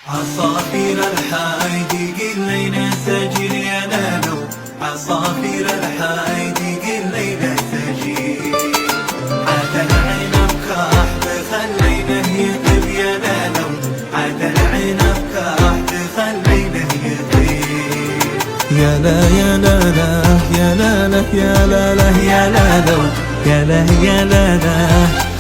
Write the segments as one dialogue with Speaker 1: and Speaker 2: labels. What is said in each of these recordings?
Speaker 1: عصافير الحايد قلينا سجل يا لالو، عصافير الحايد قلينا سجل. عاد العنب كحب خلينه يطيب يا لالو، عاد العنب كحب خلينه يطيب. يا لا يا لا لا يا لا لا يا لا لا يا لالو، يا لا يا لا لا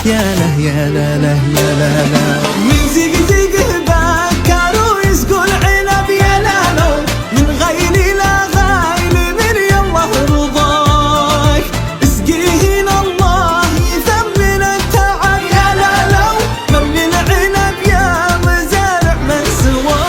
Speaker 1: يا لا يا لا لا يا لا لا. من زقزقه بكروا يسقوا العنب يا لالو، من غيلي لا غايل من يالله رضاك، اسقيهن الله يثمن التعب يا لالو، من العنب يا مزارع من سواك.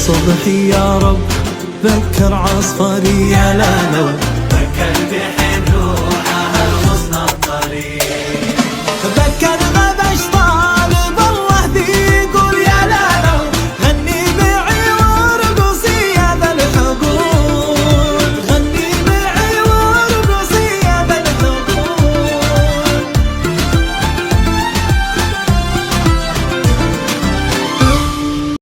Speaker 1: صبحي يا رب بكر عصفري يا لالو، بكر بحي